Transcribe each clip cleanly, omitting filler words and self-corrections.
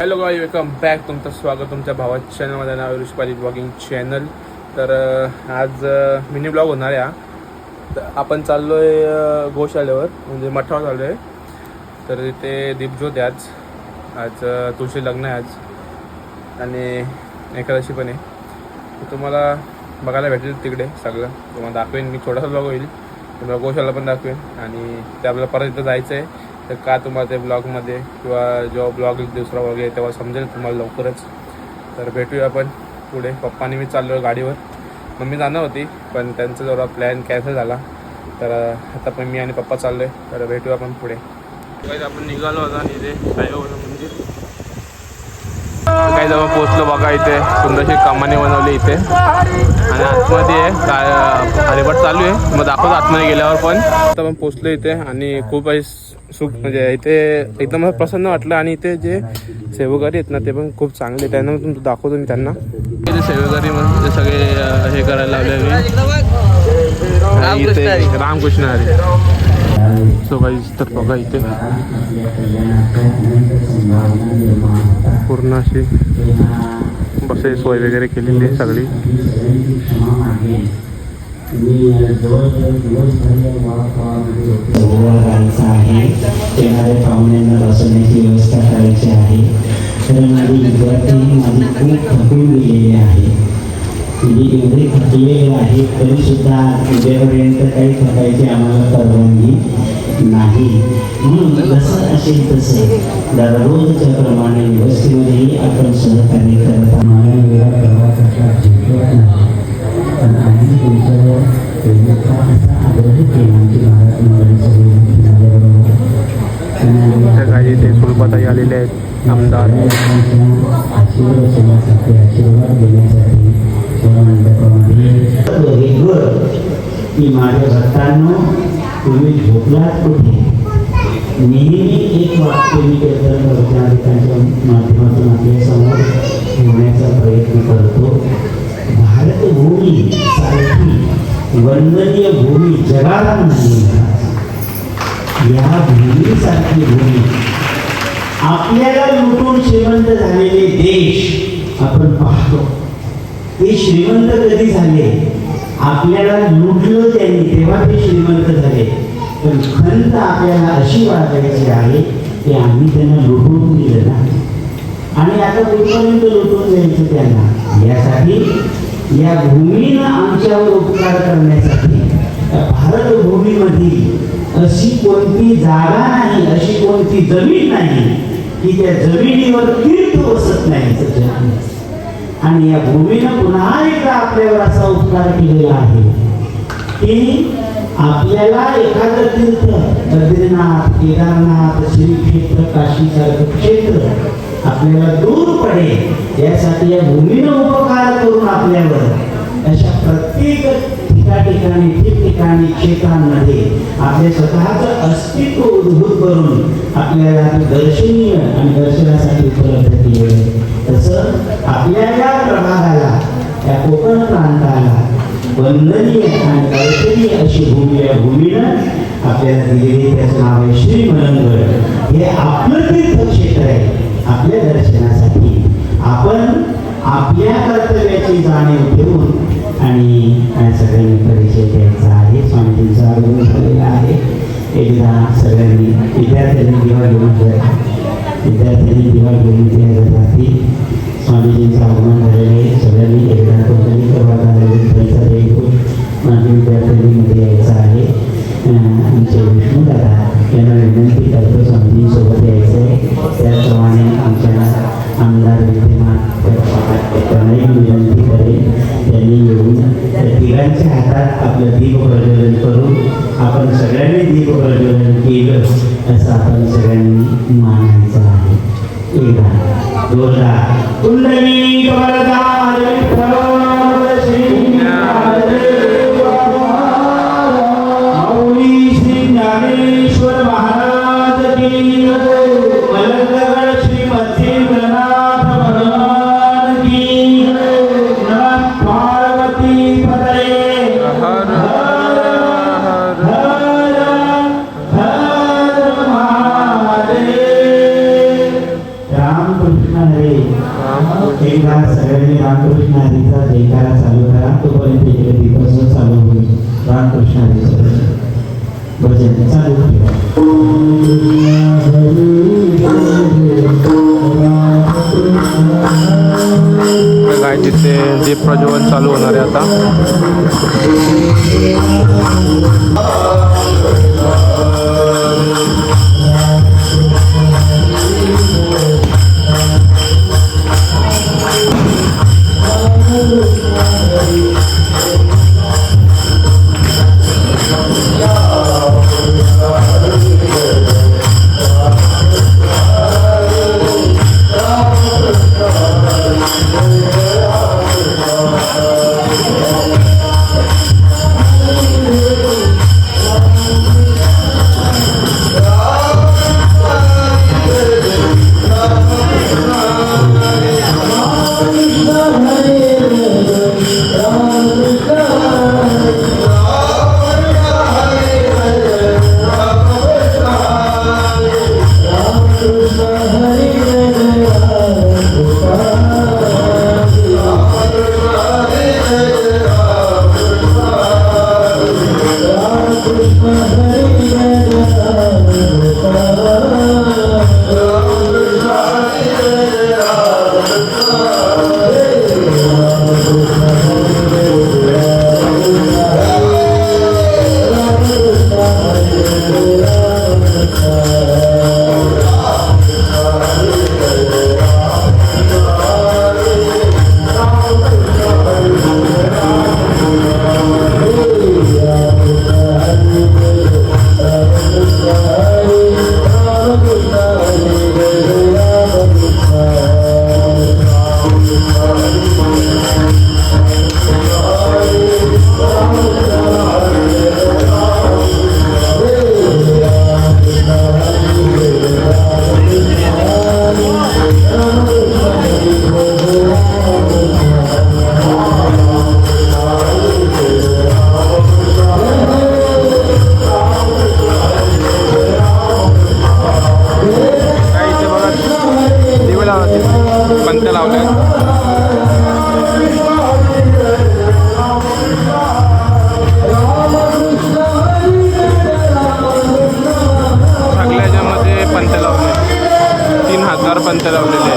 Hello गाय, welcome back. तुमचं स्वागत तुमच्या भावाच्या चॅनलमध्ये. नाव ऋषपाली ब्लॉगिंग चॅनल. तर आज मिनी ब्लॉग होणार आहे. तर आपण चाललो आहे गोशाळेवर, म्हणजे मठावर चाललो आहे. तर इथे दीपज्योत आहे आज तुळशी लग्न आहे आज, आणि एकादशी पण आहे. तर तुम्हाला बघायला भेटेल तिकडे सगळं. तुम्हाला दाखवेन मी, थोडासा ब्लॉग होईल. तुम्हाला गोशाळा पण दाखवेन, आणि ते आपल्याला परत इथं जायचं आहे. तर का तुम्हाला ते ब्लॉगमध्ये किंवा जेव्हा ब्लॉग दुसरा वगैरे तेव्हा समजेल तुम्हाला लवकरच. तर भेटूया आपण पुढे. पप्पाने मी चाललो गाडीवर. मम्मी जाणार होती पण त्यांचा जरा प्लॅन कॅन्सल झाला. तर आता पण मी आणि पप्पा चाललो आहे. तर भेटूया आपण पुढे. आपण निघालो होता आणि इथे साईबाबाचं मंदिर काही जवळ पोचलो बघा. इथे सुंदरशी कमानी बनवली इथे, आणि आतमध्ये आहे काय हरिभट चालू आहे. मग दाखवतो आतमध्ये गेल्यावर. पण आता आपण पोचलो इथे, आणि खूप सुख म्हणजे इथे एकदम प्रसन्न वाटलं. आणि इथे जे सेवेकरी आहेत ना ते पण खूप चांगले. त्यांना तुमचं दाखवतो मी त्यांना. इथे सेवेकरी म्हणजे सगळे हे करायला लावले. इथे रामकृष्ण हरी. सो गाईस, तर बघा इथे पूर्ण अशी बसे सोय वगैरे केलेली आहे सगळी. येणाऱ्या पाहुण्यांना बसवण्याची व्यवस्था करायची आहे. तर माझी विद्यार्थी माझी खूप थकून गेलेली आहे. म्हणजे एवढे थकलेले आहे तरी सुद्धा उद्यापर्यंत काही थकायची आम्हाला परवानगी नाही. म्हणून जसं असेल तसं दररोजच्या प्रमाणे व्यवस्थेमध्येही आपण सहकार्य करत आम्हाला वेळा प्रवासाचा झेपत नाही. पण आम्ही तुमच्यावर प्रेमाचा असा आग्रह केला की महाराज मंडळी सगळी माझ्याबरोबर. काही ते सुलभाताई आलेले आहेत, आमदार. आशीर्वाद सेवासाठी आशीर्वाद देण्यासाठी की माझ्या भक्तांनो, तुम्ही झोपलात कुठे? नेहमी एक वाक्य मी त्यांच्या माध्यमातून आपल्या समोर ठेवण्याचा प्रयत्न करतो. भारतभूमी सारखी वंदनीय भूमी जगाला नाही. या भूमीसारखी भूमी, आपल्याला लुटून श्रीमंत झालेले देश आपण पाहतो. ते श्रीमंत कधी झाले? आपल्याला लुटलं त्यांनी तेव्हा ते श्रीमंत झाले. पण खंत आपल्याला अशी वागायची आहे की आम्ही त्यांना लुटून दिलं ना, आणि आता कुठपर्यंत लुटून द्यायचं त्यांना. यासाठी या भूमीनं आमच्यावर उपकार करण्यासाठी भारतभूमीमधील अशी कोणती जागा नाही, अशी कोणती जमीन नाही की त्या जमिनीवर तीर्थ बसत नाही. आणि या भूमीनं पुन्हा एकदा आपल्यावर असा उपकार केलेला आहे की आपल्याला एखादं तीर्थ, बद्रीनाथ, केदारनाथ, श्रीक्षेत्र, काशीसारखं क्षेत्र आपल्याला दूर पडेल यासाठी या भूमीनं उपकार करून आपल्यावर अशा प्रत्येक ठिकाणी ठिकठिकाणी क्षेत्रांमध्ये आपल्या स्वतःचं अस्तित्व उद्भूत करून आपल्याला दर्शनीय आणि दर्शनासाठी उपलब्ध केले. तसं आपल्या या प्रभागाला, या कोकण प्रांताला वंदनीय आणि दर्शनीय अशी भूमी या भूमीनं आपल्याला दिलेली. त्याचं नाव आहे श्री मलंगड. हे आपलं तीर्थक्षेत्र आहे. आपल्या दर्शनासाठी आपण आपल्या कर्तव्याची जाणीव ठेवून आणि सगळ्यांनी परिचय द्यायचा आहे. स्वामीजींचा आगमन झालेला आहे. एकदा सगळ्यांनी विद्यार्थ्यांनी दिवा घेऊन द्या. विद्यार्थ्यांनी दिवा घेऊन द्या जाती. स्वामीजींचं आगमन झालेले सगळ्यांनी एकदा कोणत्याही प्रभागाला ऐकून माझ्या विद्यार्थ्यांनी मध्ये यायचं आहे. आमचे विष्णू दादा यांना विनंती करतो स्वामीजींसोबत यायचं आहे. त्याचप्रमाणे आमच्या आमदार विद्यमान त्यांनाही विनंती करेल त्यांनी येऊन तिघांच्या हातात आपलं दीप प्रज्वलन करून आपण सगळ्यांनी दीप प्रज्वलन केलं असं आपण सगळ्यांनी मानायचं आहे. एकदा जोरदार कुंडली कमलदार माऊली श्री ज्ञानेश्वर महाराज की, मलंगड श्री मच्छिंद्रनाथ भगवान की, नमः पार्वती पतये. हर हर हर महादेव. रामकृष्ण पंत लावले सगळ्या याच्यामध्ये पंत लावले 3000 पंत लावलेले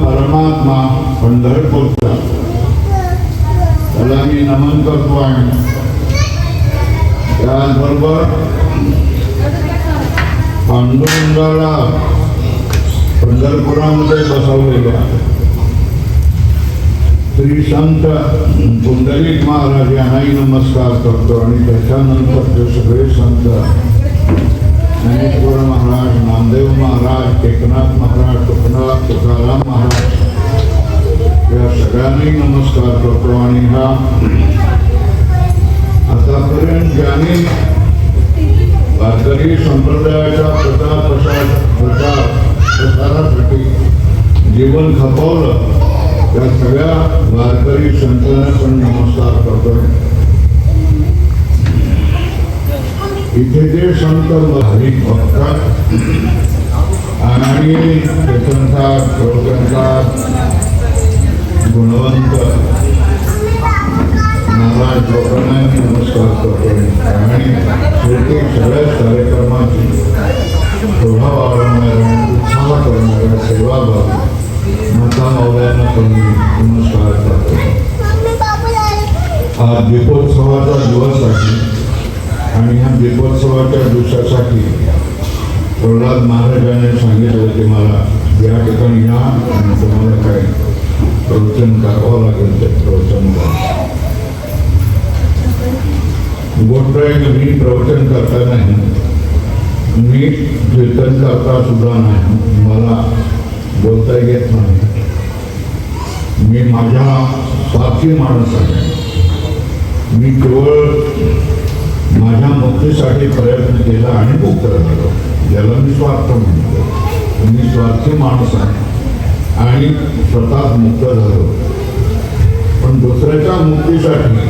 परमात्मा पंढरपूरचा त्याला मी नमन करतो आहे. त्याचबरोबर पांडुरंगाला पंढरपुरामध्ये बसवलेल्या श्री संत पुंडलिक महाराज यांनाही नमस्कार करतो आणि त्याच्यानंतर ते सगळे संत ज्ञानेश्वर महाराज, नामदेव महाराज, एकनाथ महाराज, तुकनाथ, तुकाराम महाराज या सगळ्यांनाही नमस्कार करतो. आणि हा आतापर्यंत ज्यांनी वारकरी संप्रदायाच्या प्रसारासाठी जीवन खपवलं त्या सगळ्या वारकरी संतांना पण नमस्कार करतो. इथे जे संत भाविक भक्त आणि गुणवंत महाराज लोकांना नमस्कार करतो. आणि शेवटी सगळ्याच कार्यक्रमाची शोभा वाढवणाऱ्या आपण नमस्कार करतो. आज दीपोत्सवाचा दिवस आहे आणि ह्या दीपोत्सवाच्या दिवसासाठी प्रल्हाद महाराजांनी सांगितलं की मला या ठिकाणी या आणि तुम्हाला काय प्रवचन करावं लागेल ते प्रवचन करा. गोष्ट आहे की मी प्रवचन करता नाही, मी कीर्तन करता सुद्धा नाही, मला बोलता येत नाही. मी माझ्या स्वार्थी माणूस आहे. मी केवळ माझ्या मुक्तीसाठी प्रयत्न केला आणि मुक्त झालो. ज्याला मी स्वार्थ म्हणतो. मी स्वार्थी माणूस आहे आणि स्वतः मुक्त झालो. पण दुसऱ्याच्या मुक्तीसाठी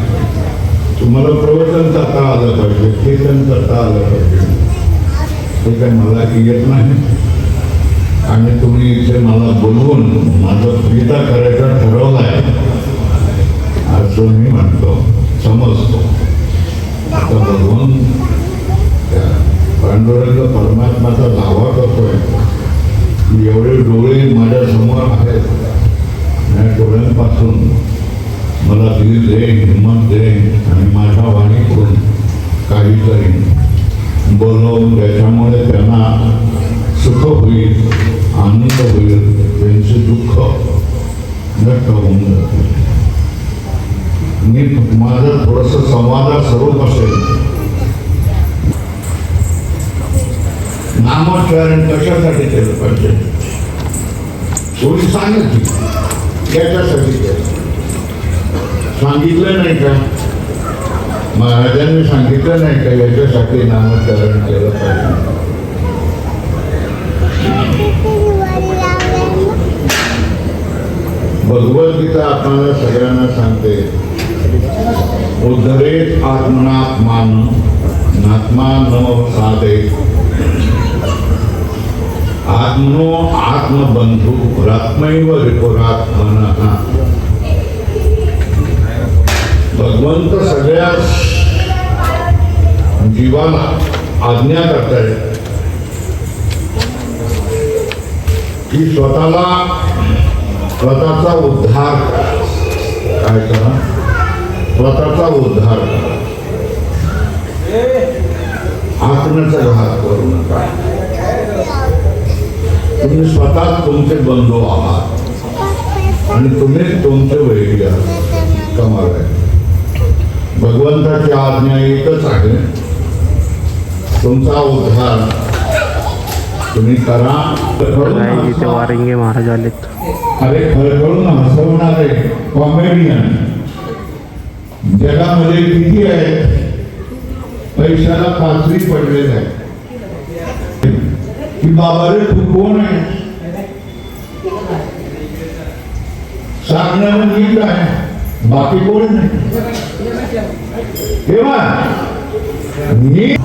तुम्हाला प्रवचन करता आलं पाहिजे, कीर्तन करता आलं पाहिजे. ते काही मला येत नाही आणि तुम्ही इथे मला बोलवून माझं प्रीता करायचा ठरवलं आहे असं मी म्हणतो, समजतो. आता भगवान त्या पांडुरंग परमात्माचा दावा करतोय की एवढे डोळे माझ्या समोर आहेत, या डोळ्यांपासून मला धीर दे, हिंमत दे आणि माझ्या वाणीकडून काही करीन बोलवून त्याच्यामुळे त्यांना सुख होईल, आनंद होईल, त्यांचे दुःख नष्ट होऊन जाते. मी माझं थोडंसं संवादात स्वरूप असेल. नामोच्चारण कशासाठी केलं पाहिजे? कोणी सांगितलं याच्यासाठी केलं, सांगितलं नाही का? महाराजांनी सांगितलं नाही का याच्यासाठी नामोच्चारण केलं पाहिजे? भगवद्गीता आपल्याला सगळ्यांना सांगते, उद्धरेत आत्मनात्मान नात्मा न साधे आत्मनो आत्मबंधू रात्मैव रिपुरात्मनः. भगवंत सगळ्या जीवाला आज्ञा करतायत की स्वतःचा उद्धार करा. काय करा? स्वतःचा उद्धार करा. आत्म्याचा घात करू नका. तुम्ही स्वतः तुमचे बंधू आहात आणि तुम्ही तुमचे वैरी आहात. कमाल आहे. भगवंताची आज्ञा एकच आहे, तुमचा उद्धार तुम्ही करा. इथे वारंगे महाराज आलेत. अरे खळखळून हसवणारे कॉमेडियन जगामध्ये किती आहेत? पैशाला पाचवी पडलेले आहे की बाबा रे तू कोण आहे सांगणं नीट आहे, बाकी कोण नाही. तेव्हा नीट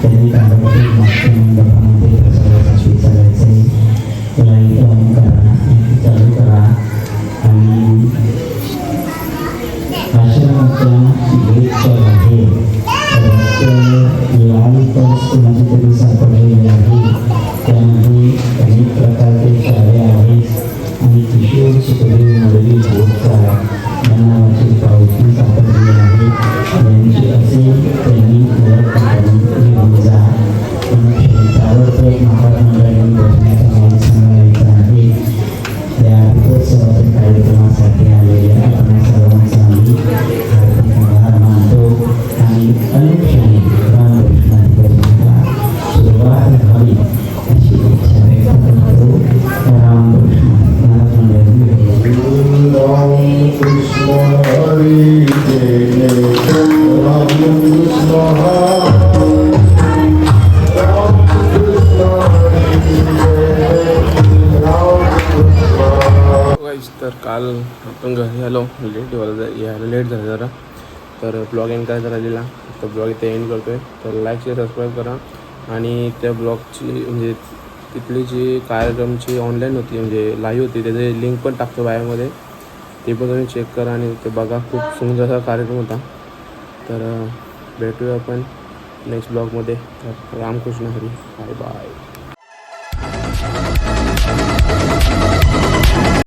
त्यांनी कार्यक्रम मागच्या मंडपामध्ये प्रसादासाठी चालायचं आहे. लाईट ऑन करा, चालू करा आणि आश्रमाच्या गेटच्या बाहेर रस्त्यावर लाल पर्स कोणाची तरी सापडलेली आहे. त्यामध्ये अनेक प्रकारचे शाळे आहेत आणि किशोर सुखदेव मुरली बोरकर या नावाची पावती सापडलेली आहे. यांची असेल त्यांनी ओळख करून घेऊन जा. त्यावर एक महाराष्ट्राने बसण्याचा मान सांगायचा आहे. त्या दीपोत्सवाच्या कार्यक्रमासाठी आलेल्या आपण सर्वांचा मी हार्दिक आभार मानतो आणि अनुक्षणी रामकृष्णाधिकाऱ्यांना सुरुवात व्हावी अशी इच्छा व्यक्त करतो. रामकृष्ण कृष्ण हरी तर काल आपण घरी आलो लेट यायला लेट झालं जरा, तर ब्लॉग एंड करायचा राहिलेला, तर ब्लॉग इथे एंड करतो आहे. तर लाईक शेअर सबस्क्राईब करा आणि त्या ब्लॉगची म्हणजे तिथली जी कार्यक्रमची ऑनलाईन होती म्हणजे लाईव्ह होती त्याची लिंक पण टाकतो बायोमध्ये, ते पण तुम्ही चेक करा आणि ते बघा. खूप सुंदर असा कार्यक्रम होता. तर भेटूया आपण नेक्स्ट ब्लॉगमध्ये. तर रामकृष्ण हरी, बाय बाय.